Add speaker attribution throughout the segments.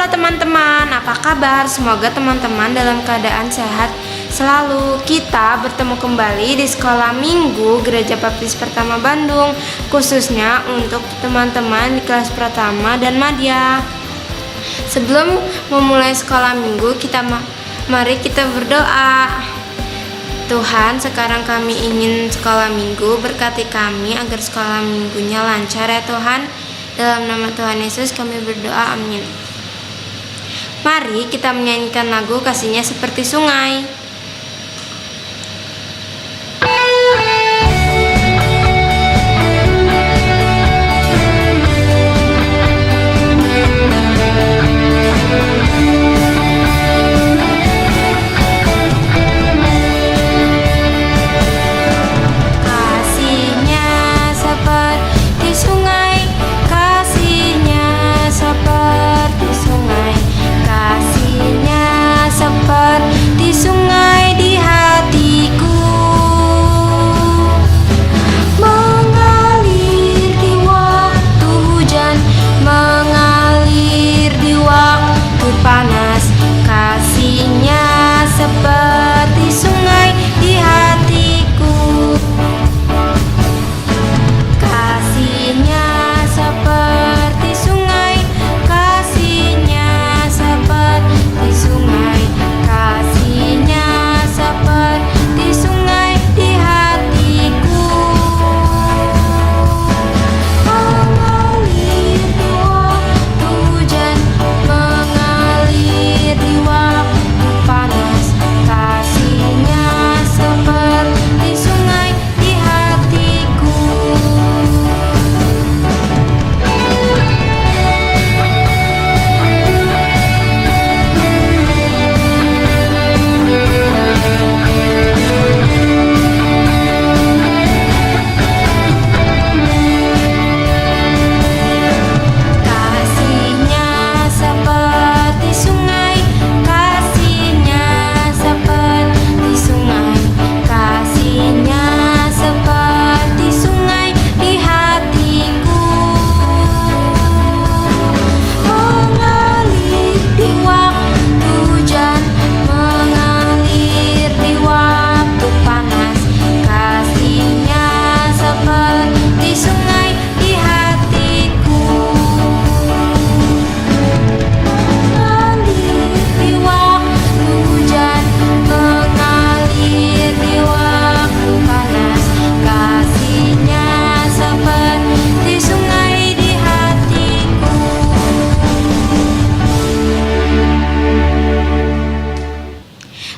Speaker 1: Halo teman-teman, apa kabar? Semoga teman-teman dalam keadaan sehat selalu. Kita bertemu kembali di Sekolah Minggu Gereja Baptis Pertama Bandung, khususnya untuk teman-teman di kelas pertama dan madya. Sebelum memulai sekolah minggu, mari kita berdoa. Tuhan, sekarang kami ingin sekolah minggu, berkati kami agar sekolah minggunya lancar ya Tuhan. Dalam nama Tuhan Yesus kami berdoa, amin. Mari kita menyanyikan lagu Kasihnya Seperti Sungai.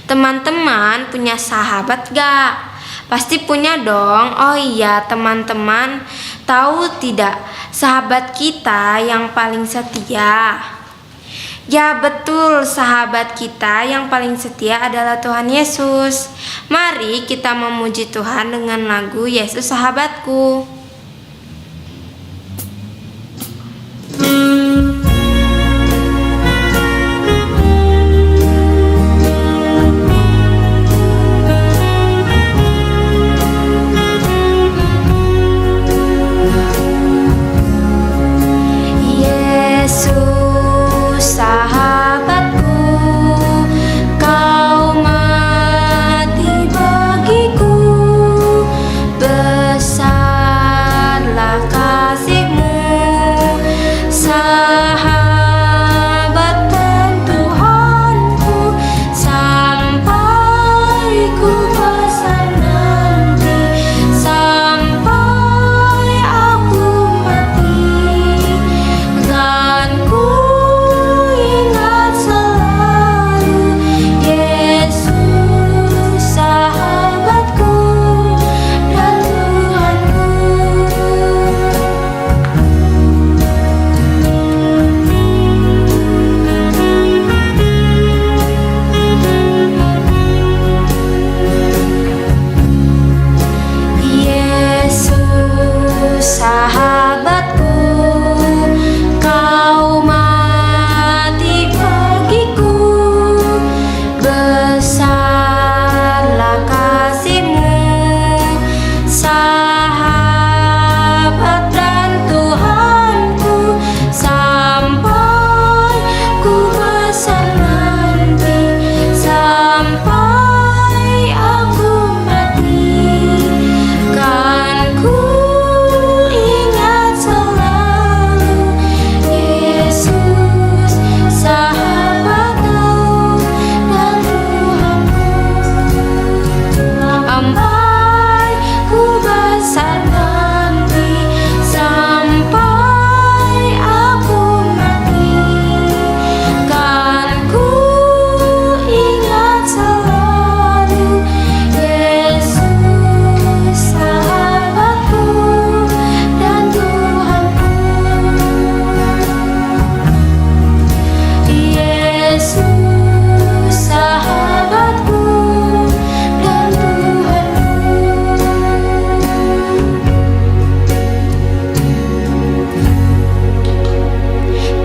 Speaker 1: Teman-teman punya sahabat gak? Pasti punya dong. Oh iya teman-teman, tahu tidak sahabat kita yang paling setia? Ya betul, sahabat kita yang paling setia adalah Tuhan Yesus. Mari kita memuji Tuhan dengan lagu Yesus Sahabatku.
Speaker 2: Besar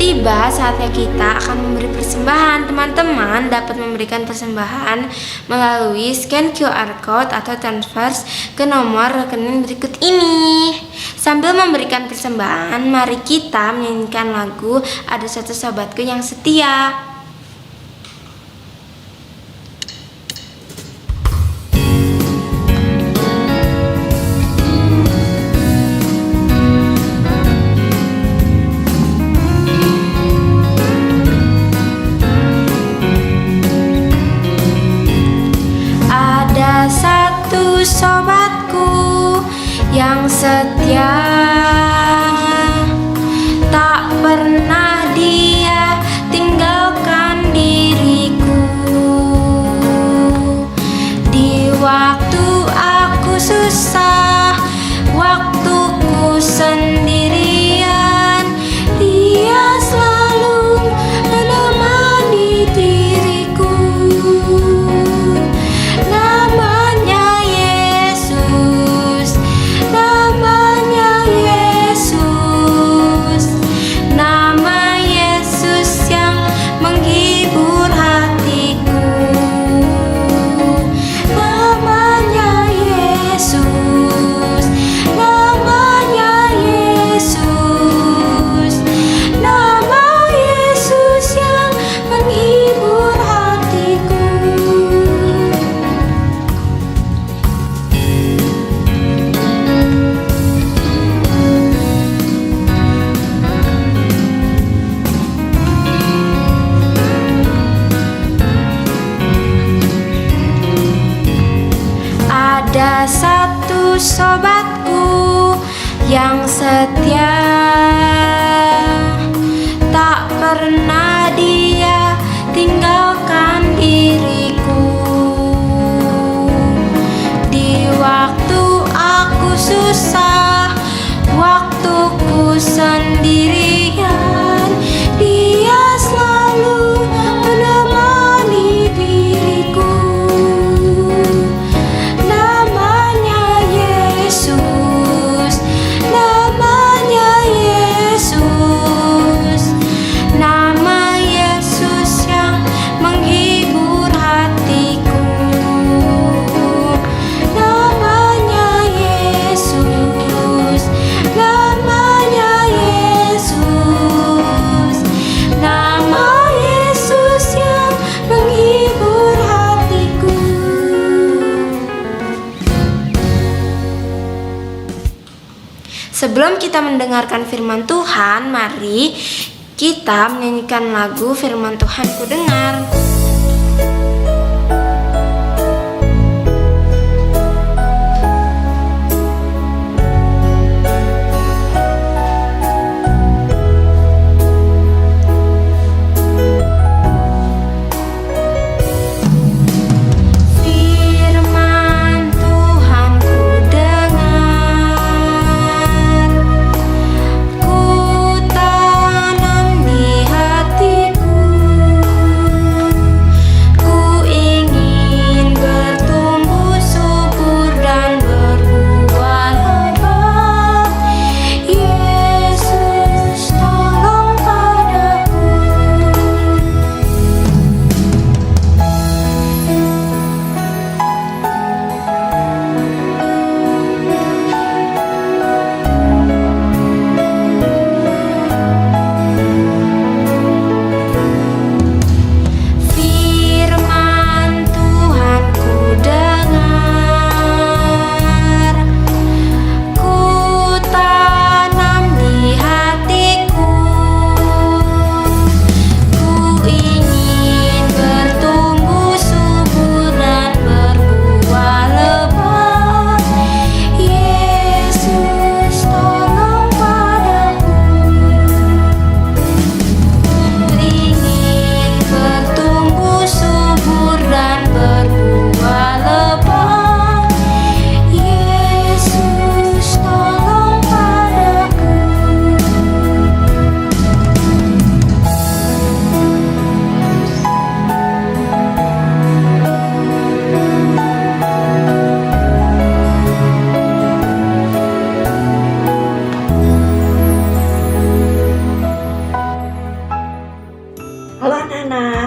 Speaker 1: Tiba saatnya kita akan memberi persembahan. Teman-teman dapat memberikan persembahan melalui scan QR Code atau transfer ke nomor rekening berikut ini. Sambil memberikan persembahan, mari kita menyanyikan lagu Ada Satu Sahabatku Yang Setia. Satu sobatku yang setia, tak pernah dia tinggalkan diriku. Di waktu aku susah, waktuku sendirian, dia selalu menemani diriku. Ada satu sobatku yang setia, tak pernah dia tinggalkan diriku. Di waktu aku susah, waktuku sendirian, dia selalu menemani diriku. Sebelum kita mendengarkan firman Tuhan, mari kita menyanyikan lagu Firman Tuhan Ku Dengar.
Speaker 2: Ku tanam di hatiku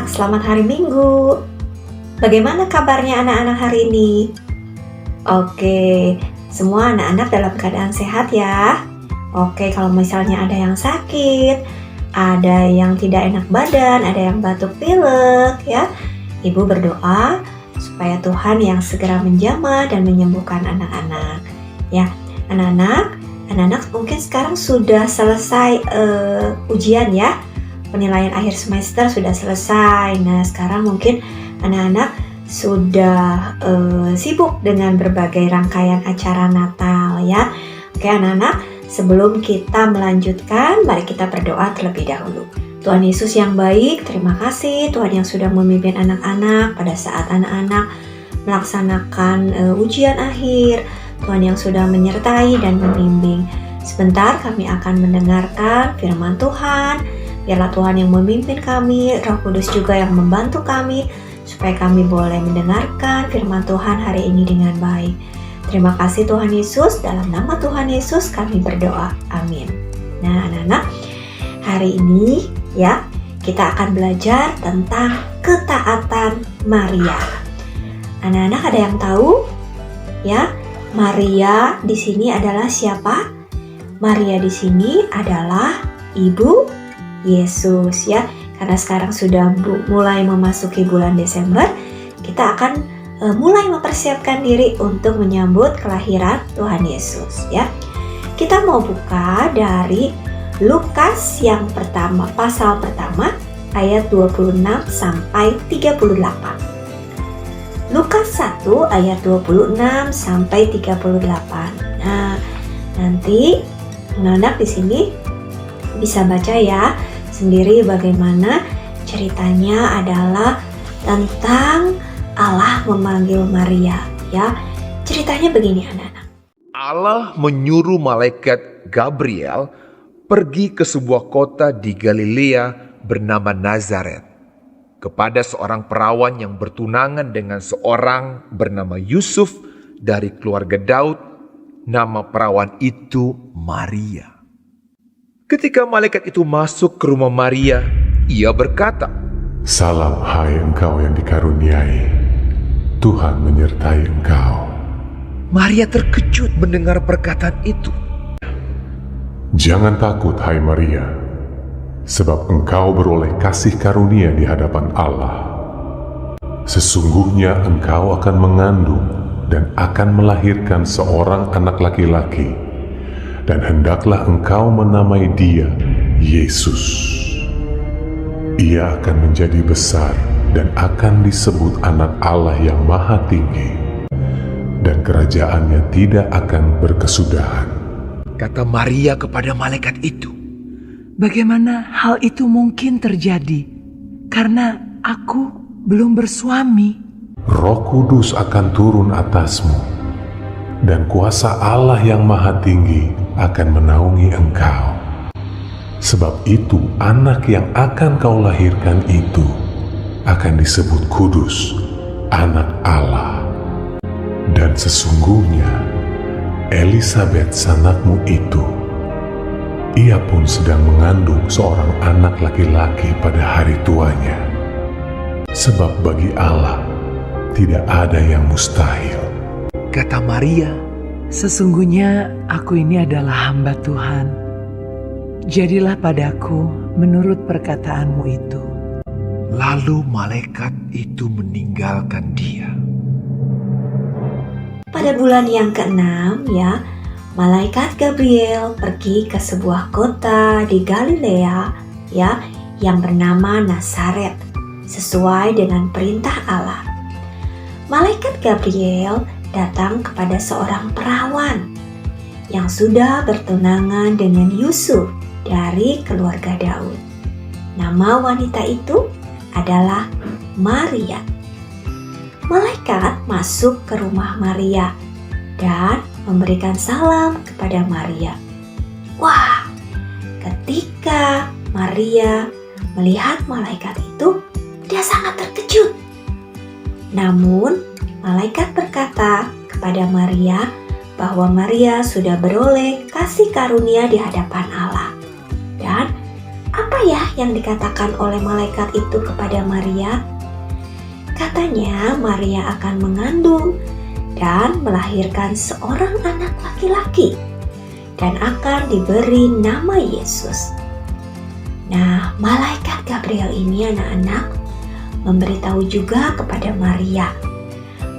Speaker 2: anak-anak, selamat hari Minggu. Bagaimana kabarnya anak-anak hari ini? Oke, semua anak-anak dalam keadaan sehat ya. Oke, kalau misalnya ada yang sakit, ada yang tidak enak badan, ada yang batuk pilek ya, Ibu berdoa supaya Tuhan yang segera menjamah dan menyembuhkan anak-anak. Ya, anak-anak mungkin sekarang sudah selesai ujian ya. Penilaian akhir semester sudah selesai. Nah, sekarang mungkin anak-anak sudah sibuk dengan berbagai rangkaian acara Natal ya. Oke anak-anak, sebelum kita melanjutkan, mari kita berdoa terlebih dahulu. Tuhan Yesus yang baik, terima kasih Tuhan yang sudah memimpin anak-anak pada saat anak-anak melaksanakan ujian akhir. Tuhan yang sudah menyertai dan membimbing. Sebentar kami akan mendengarkan firman Tuhan. Biarlah Tuhan yang memimpin kami, Roh Kudus juga yang membantu kami, supaya kami boleh mendengarkan firman Tuhan hari ini dengan baik. Terima kasih Tuhan Yesus, dalam nama Tuhan Yesus kami berdoa. Amin. Nah anak-anak, hari ini ya kita akan belajar tentang ketaatan Maria. Anak-anak ada yang tahu? Ya, Maria di sini adalah siapa? Maria di sini adalah Ibu Yesus ya. Karena sekarang sudah mulai memasuki bulan Desember, kita akan mulai mempersiapkan diri untuk menyambut kelahiran Tuhan Yesus ya. Kita mau buka dari Lukas yang pertama, pasal pertama ayat 26 sampai 38. Lukas 1 ayat 26 sampai 38. Nah, nanti anak-anak di sini bisa baca ya sendiri bagaimana ceritanya adalah tentang Allah memanggil Maria ya. Ceritanya begini anak-anak.
Speaker 3: Allah menyuruh malaikat Gabriel pergi ke sebuah kota di Galilea bernama Nazaret kepada seorang perawan yang bertunangan dengan seorang bernama Yusuf dari keluarga Daud. Nama perawan itu Maria. Ketika malaikat itu masuk ke rumah Maria, ia berkata,
Speaker 4: "Salam hai engkau yang dikaruniai, Tuhan menyertai engkau."
Speaker 3: Maria terkejut mendengar perkataan itu.
Speaker 4: "Jangan takut hai Maria, sebab engkau beroleh kasih karunia di hadapan Allah. Sesungguhnya engkau akan mengandung dan akan melahirkan seorang anak laki-laki, dan hendaklah engkau menamai dia Yesus. Ia akan menjadi besar dan akan disebut anak Allah yang Maha Tinggi, dan kerajaannya tidak akan berkesudahan."
Speaker 3: Kata Maria kepada malaikat itu,
Speaker 5: "Bagaimana hal itu mungkin terjadi? Karena aku belum bersuami."
Speaker 4: "Roh Kudus akan turun atasmu, dan kuasa Allah yang Maha Tinggi akan menaungi engkau. Sebab itu anak yang akan kau lahirkan itu akan disebut kudus, anak Allah. Dan sesungguhnya Elisabet sanakmu itu, ia pun sedang mengandung seorang anak laki-laki pada hari tuanya. Sebab bagi Allah tidak ada yang mustahil."
Speaker 3: kata Maria,
Speaker 5: "Sesungguhnya aku ini adalah hamba Tuhan. Jadilah padaku menurut perkataanmu itu."
Speaker 3: lalu malaikat itu meninggalkan dia.
Speaker 2: Pada bulan yang ke-6 ya, malaikat Gabriel pergi ke sebuah kota di Galilea ya yang bernama Nazaret sesuai dengan perintah Allah. Malaikat Gabriel datang kepada seorang perawan yang sudah bertunangan dengan Yusuf dari keluarga Daud. Nama wanita itu adalah Maria. Malaikat masuk ke rumah Maria dan memberikan salam kepada Maria. Wah, ketika Maria melihat malaikat itu, dia sangat terkejut. Namun, malaikat berkata kepada Maria bahwa Maria sudah beroleh kasih karunia di hadapan Allah. Dan apa apa ya yang dikatakan oleh malaikat itu kepada Maria? Katanya Maria akan mengandung dan melahirkan seorang anak laki-laki dan akan diberi nama Yesus. Nah, malaikat Gabriel ini anak-anak memberitahu juga kepada Maria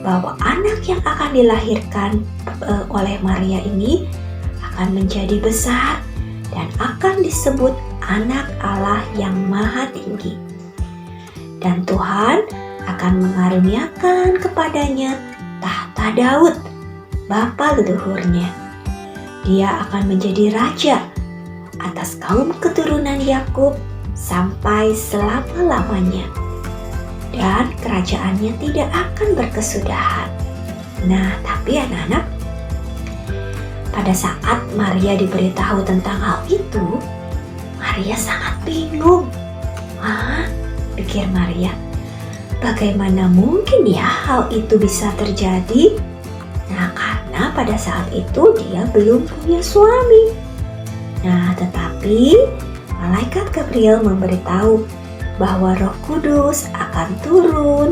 Speaker 2: bahwa anak yang akan dilahirkan oleh Maria ini akan menjadi besar dan akan disebut anak Allah yang Maha Tinggi. Dan Tuhan akan mengaruniakan kepadanya tahta Daud, bapa leluhurnya. Dia akan menjadi raja atas kaum keturunan Yakub sampai selama-lamanya. Dan kerajaannya tidak akan berkesudahan. Nah, tapi anak-anak, pada saat Maria diberitahu tentang hal itu, Maria sangat bingung. Pikir Maria, bagaimana mungkin ya hal itu bisa terjadi? Nah, karena pada saat itu dia belum punya suami. Nah, tetapi malaikat Gabriel memberitahu bahwa Roh Kudus akan turun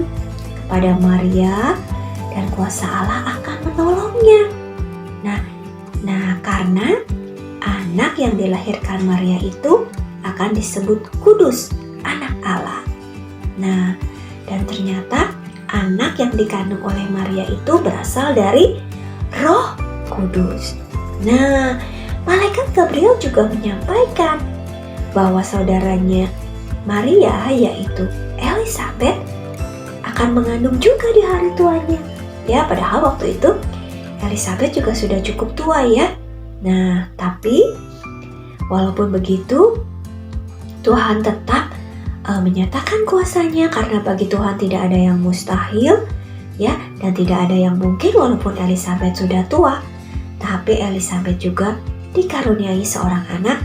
Speaker 2: kepada Maria dan kuasa Allah akan menolongnya. Nah, karena anak yang dilahirkan Maria itu akan disebut kudus, anak Allah. Nah, dan ternyata anak yang dikandung oleh Maria itu berasal dari Roh Kudus. Nah, malaikat Gabriel juga menyampaikan bahwa saudaranya Maria, yaitu Elizabeth, akan mengandung juga di hari tuanya. Ya, padahal waktu itu Elizabeth juga sudah cukup tua ya. Nah, tapi walaupun begitu, Tuhan tetap menyatakan kuasanya, karena bagi Tuhan tidak ada yang mustahil, ya, dan tidak ada yang mungkin walaupun Elizabeth sudah tua. Tapi Elizabeth juga dikaruniai seorang anak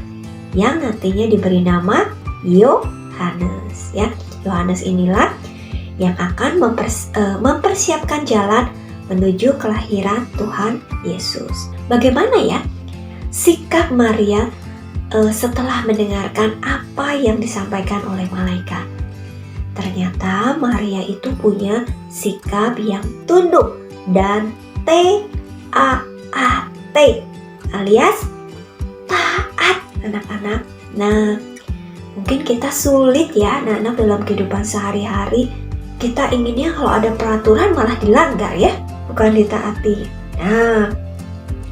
Speaker 2: yang nantinya diberi nama Yohanes, ya. Yohanes inilah yang akan mempersiapkan jalan menuju kelahiran Tuhan Yesus. Bagaimana ya sikap Maria setelah mendengarkan apa yang disampaikan oleh malaikat? Ternyata Maria itu punya sikap yang tunduk dan taat, alias taat, anak-anak. Nah, mungkin kita sulit ya anak-anak dalam kehidupan sehari-hari. Kita inginnya kalau ada peraturan malah dilanggar ya, bukan ditaati. Nah,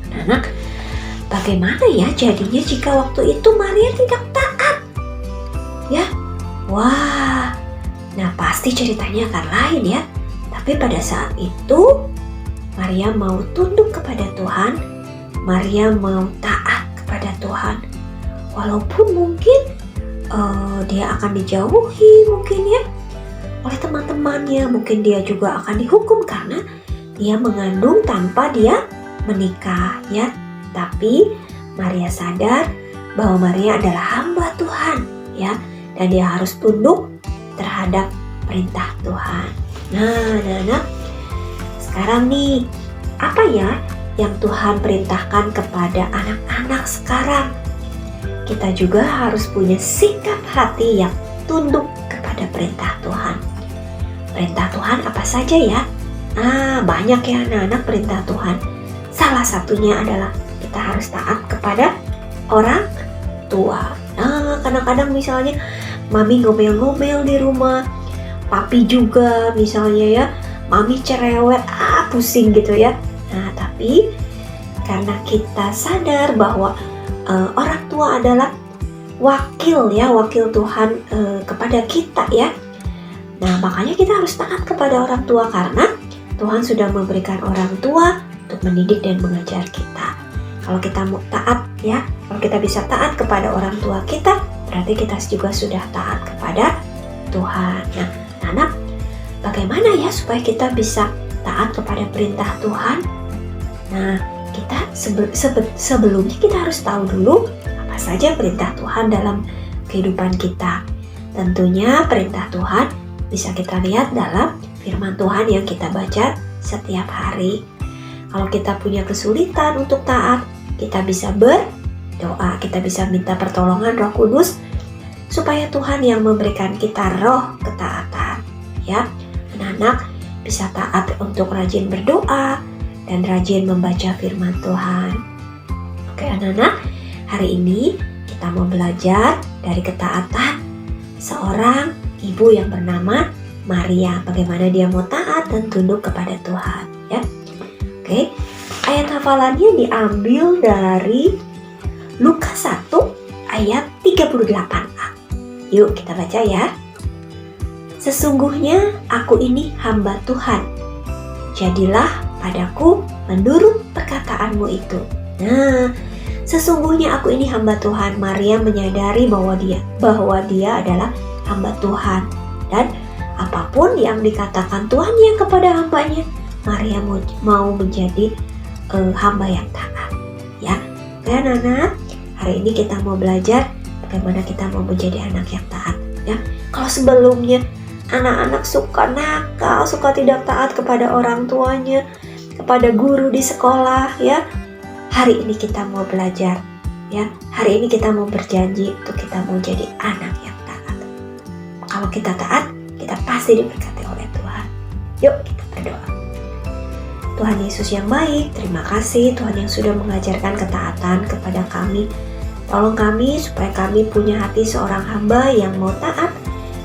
Speaker 2: anak-anak, bagaimana ya jadinya jika waktu itu Maria tidak taat? Ya, wah, nah pasti ceritanya akan lain ya. Tapi pada saat itu Maria mau tunduk kepada Tuhan, Maria mau taat kepada Tuhan. Walaupun mungkin dia akan dijauhi mungkin ya oleh teman-temannya, mungkin dia juga akan dihukum karena dia mengandung tanpa dia menikah ya. Tapi Maria sadar bahwa Maria adalah hamba Tuhan ya, dan dia harus tunduk terhadap perintah Tuhan. Nah, sekarang nih, apa ya yang Tuhan perintahkan kepada anak-anak sekarang? Kita juga harus punya sikap hati yang tunduk kepada perintah Tuhan. Perintah Tuhan apa saja ya? Banyak ya anak-anak perintah Tuhan. Salah satunya adalah kita harus taat kepada orang tua. Nah, kadang-kadang misalnya mami ngomel-ngomel di rumah, papi juga misalnya ya, mami cerewet, pusing gitu ya. Nah, tapi karena kita sadar bahwa orang tua adalah wakil Tuhan kepada kita ya. Nah, makanya kita harus taat kepada orang tua karena Tuhan sudah memberikan orang tua untuk mendidik dan mengajar kita. Kalau kita mau taat ya, kalau kita bisa taat kepada orang tua kita, berarti kita juga sudah taat kepada Tuhan. Nah, anak, bagaimana ya supaya kita bisa taat kepada perintah Tuhan? Nah, kita sebelumnya kita harus tahu dulu apa saja perintah Tuhan dalam kehidupan kita. Tentunya perintah Tuhan bisa kita lihat dalam firman Tuhan yang kita baca setiap hari. Kalau kita punya kesulitan untuk taat, kita bisa berdoa, kita bisa minta pertolongan Roh Kudus supaya Tuhan yang memberikan kita roh ketaatan. Ya, anak-anak bisa taat untuk rajin berdoa dan rajin membaca firman Tuhan. Oke anak-anak, hari ini kita mau belajar dari ketaatan seorang ibu yang bernama Maria. Bagaimana dia mau taat dan tunduk kepada Tuhan, ya. Oke, ayat hafalannya diambil dari Lukas 1 ayat 38a. Yuk kita baca ya. Sesungguhnya aku ini hamba Tuhan. Jadilah padaku menurut perkataanmu itu. Nah, sesungguhnya aku ini hamba Tuhan. Maria menyadari bahwa dia adalah hamba Tuhan, dan apapun yang dikatakan Tuhannya kepada hambanya, Maria mau menjadi hamba yang taat. Ya, oke anak-anak, hari ini kita mau belajar bagaimana kita mau menjadi anak yang taat. Ya, kalau sebelumnya anak-anak suka nakal, suka tidak taat kepada orang tuanya, kepada guru di sekolah, ya. Hari ini kita mau belajar, ya. Hari ini kita mau berjanji untuk kita mau jadi anak yang taat. Kalau kita taat, kita pasti diberkati oleh Tuhan. Yuk kita berdoa. Tuhan Yesus yang baik, terima kasih Tuhan yang sudah mengajarkan ketaatan kepada kami. Tolong kami supaya kami punya hati seorang hamba yang mau taat,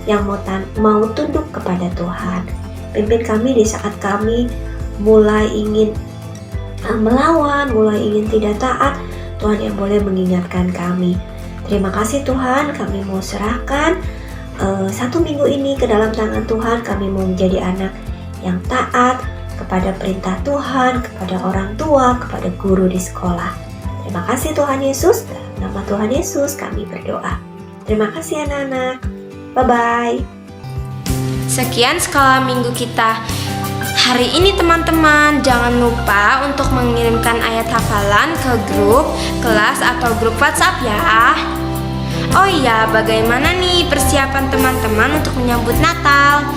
Speaker 2: yang mau tunduk kepada Tuhan. Pimpin kami di saat kami mulai ingin melawan, mulai ingin tidak taat. Tuhan yang boleh mengingatkan kami. Terima kasih Tuhan, kami mau serahkan 1 minggu ini ke dalam tangan Tuhan. Kami mau menjadi anak yang taat kepada perintah Tuhan, kepada orang tua, kepada guru di sekolah. Terima kasih Tuhan Yesus, dalam nama Tuhan Yesus kami berdoa. Terima kasih anak-anak. Bye-bye.
Speaker 1: Sekian sekolah minggu kita hari ini teman-teman. Jangan lupa untuk mengirimkan ayat hafalan ke grup kelas atau grup WhatsApp ya. Oh iya, bagaimana nih persiapan teman-teman untuk menyambut Natal?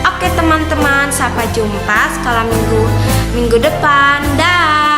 Speaker 1: Oke teman-teman, sampai jumpa sekolah minggu depan. Dah.